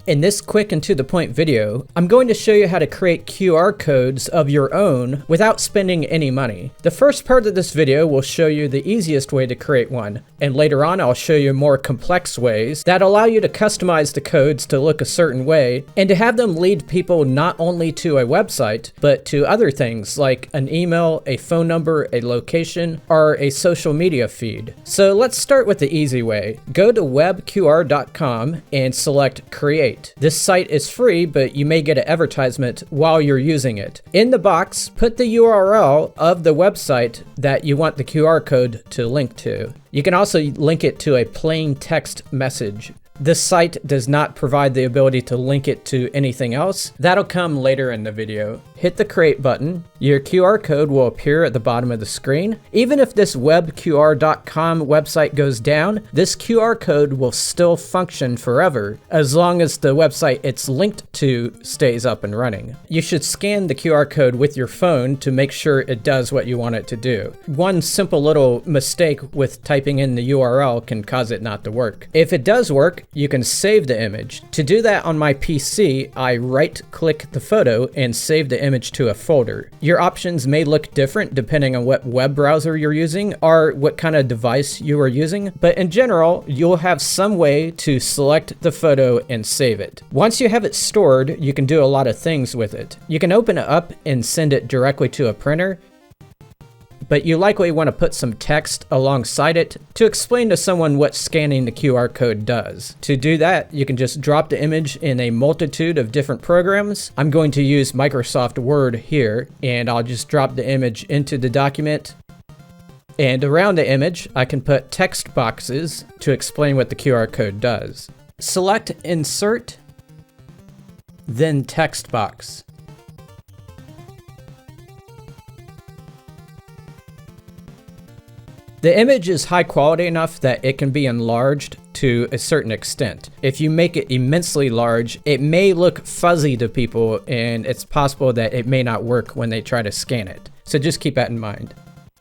In this quick and to the point video, I'm going to show you how to create QR codes of your own without spending any money. The first part of this video will show you the easiest way to create one, and later on I'll show you more complex ways that allow you to customize the codes to look a certain way and to have them lead people not only to a website, but to other things like an email, a phone number, a location, or a social media feed. So let's start with the easy way. Go to webqr.com and select Create. This site is free, but you may get an advertisement while you're using it. In the box, put the URL of the website that you want the QR code to link to. You can also link it to a plain text message. This site does not provide the ability to link it to anything else. That'll come later in the video. Hit the Create button. Your QR code will appear at the bottom of the screen. Even if this webqr.com website goes down, this QR code will still function forever as long as the website it's linked to stays up and running. You should scan the QR code with your phone to make sure it does what you want it to do. One simple little mistake with typing in the URL can cause it not to work. If it does work, you can save the image. To do that on my PC, I right-click the photo and save the image to a folder. Your options may look different depending on what web browser you're using or what kind of device you are using, but in general, you'll have some way to select the photo and save it. Once you have it stored, you can do a lot of things with it. You can open it up and send it directly to a printer, but you likely want to put some text alongside it to explain to someone what scanning the QR code does. To do that, you can just drop the image in a multitude of different programs. I'm going to use Microsoft Word here, and I'll just drop the image into the document. And around the image, I can put text boxes to explain what the QR code does. Select Insert, then Text Box. The image is high quality enough that it can be enlarged to a certain extent. If you make it immensely large, it may look fuzzy to people, and it's possible that it may not work when they try to scan it. So just keep that in mind.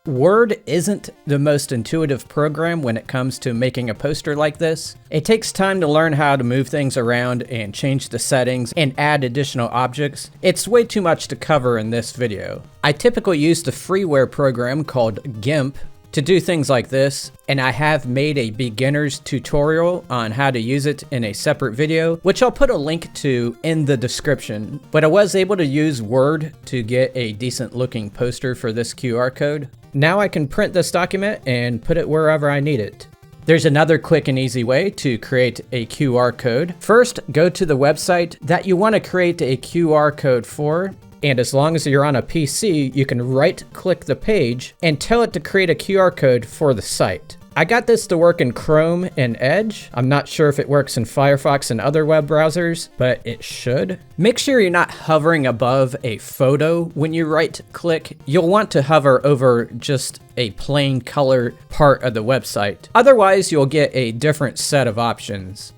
Word isn't the most intuitive program when it comes to making a poster like this. It takes time to learn how to move things around and change the settings and add additional objects. It's way too much to cover in this video. I typically use the freeware program called Gimp to do things like this, and I have made a beginner's tutorial on how to use it in a separate video, which I'll put a link to in the description. But I was able to use Word to get a decent looking poster for this QR code. Now I can print this document and put it wherever I need it. There's another quick and easy way to create a QR code. First, go to the website that you want to create a QR code for. And as long as you're on a PC, you can right-click the page and tell it to create a QR code for the site. I got this to work in Chrome and Edge. I'm not sure if it works in Firefox and other web browsers, but it should. Make sure you're not hovering above a photo when you right-click. You'll want to hover over just a plain color part of the website. Otherwise, you'll get a different set of options.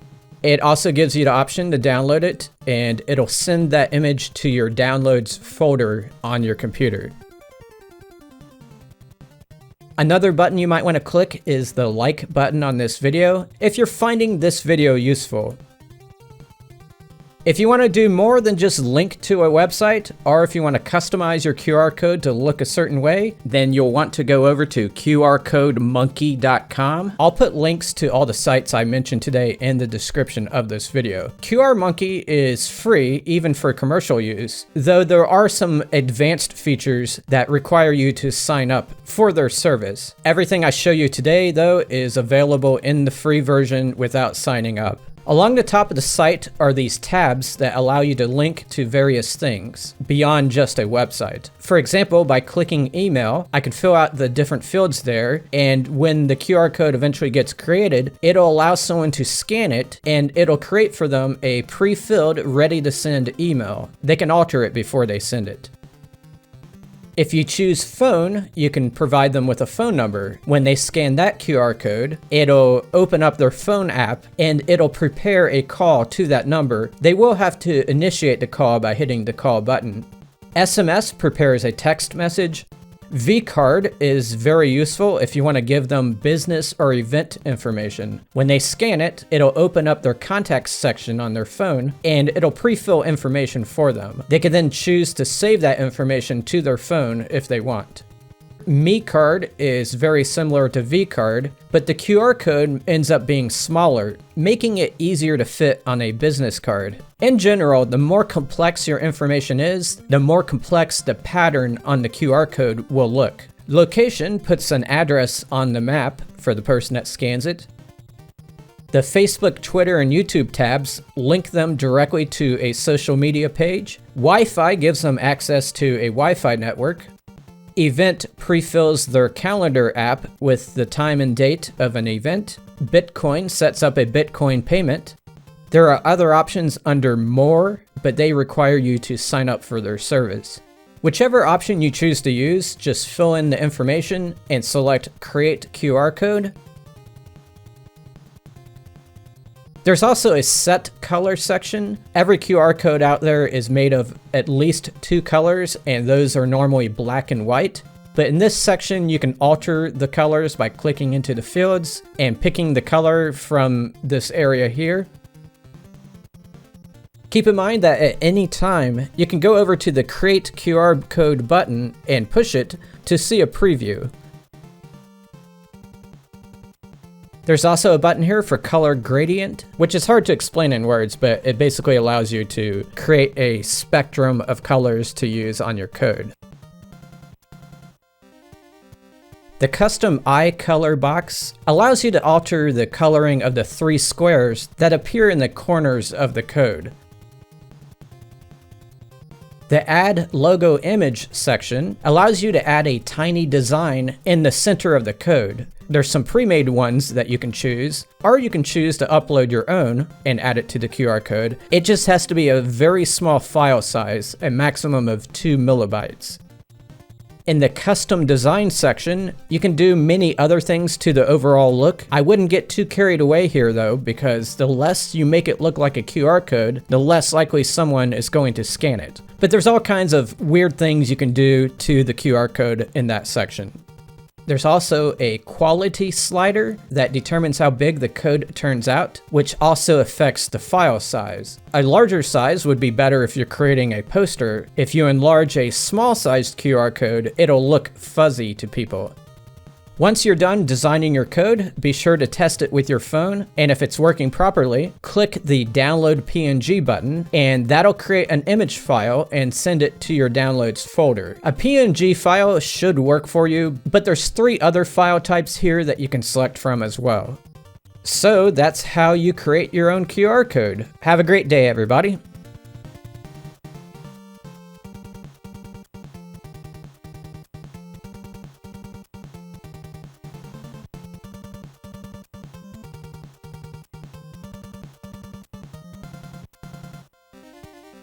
It also gives you the option to download it, and it'll send that image to your downloads folder on your computer. Another button you might want to click is the like button on this video if you're finding this video useful. If you want to do more than just link to a website, or if you want to customize your QR code to look a certain way, then you'll want to go over to qrcodemonkey.com. I'll put links to all the sites I mentioned today in the description of this video. QR Monkey is free even for commercial use, though there are some advanced features that require you to sign up for their service. Everything I show you today, though, is available in the free version without signing up. Along the top of the site are these tabs that allow you to link to various things beyond just a website. For example, by clicking email, I can fill out the different fields there, and when the QR code eventually gets created, it'll allow someone to scan it, and it'll create for them a pre-filled, ready-to-send email. They can alter it before they send it. If you choose phone, you can provide them with a phone number. When they scan that QR code, it'll open up their phone app and it'll prepare a call to that number. They will have to initiate the call by hitting the call button. SMS prepares a text message. vCard is very useful if you want to give them business or event information. When they scan it, it'll open up their contacts section on their phone and it'll pre-fill information for them. They can then choose to save that information to their phone if they want. MeCard is very similar to vCard, but the QR code ends up being smaller, making it easier to fit on a business card. In general, the more complex your information is, the more complex the pattern on the QR code will look. Location puts an address on the map for the person that scans it. The Facebook, Twitter, and YouTube tabs link them directly to a social media page. Wi-Fi gives them access to a Wi-Fi network. Event pre-fills their calendar app with the time and date of an event. Bitcoin sets up a Bitcoin payment. There are other options under More, but they require you to sign up for their service. Whichever option you choose to use, just fill in the information and select Create QR Code. There's also a set color section. Every QR code out there is made of at least 2 colors, and those are normally black and white. But in this section, you can alter the colors by clicking into the fields and picking the color from this area here. Keep in mind that at any time, you can go over to the Create QR Code button and push it to see a preview. There's also a button here for color gradient, which is hard to explain in words, but it basically allows you to create a spectrum of colors to use on your code. The custom eye color box allows you to alter the coloring of the 3 squares that appear in the corners of the code. The Add Logo Image section allows you to add a tiny design in the center of the code. There's some pre-made ones that you can choose, or you can choose to upload your own and add it to the QR code. It just has to be a very small file size, a maximum of 2 MB. In the custom design section, you can do many other things to the overall look. I wouldn't get too carried away here though, because the less you make it look like a QR code, the less likely someone is going to scan it. But there's all kinds of weird things you can do to the QR code in that section. There's also a quality slider that determines how big the code turns out, which also affects the file size. A larger size would be better if you're creating a poster. If you enlarge a small-sized QR code, it'll look fuzzy to people. Once you're done designing your code, be sure to test it with your phone, and if it's working properly, click the Download PNG button, and that'll create an image file and send it to your Downloads folder. A PNG file should work for you, but there's 3 other file types here that you can select from as well. So that's how you create your own QR code. Have a great day, everybody.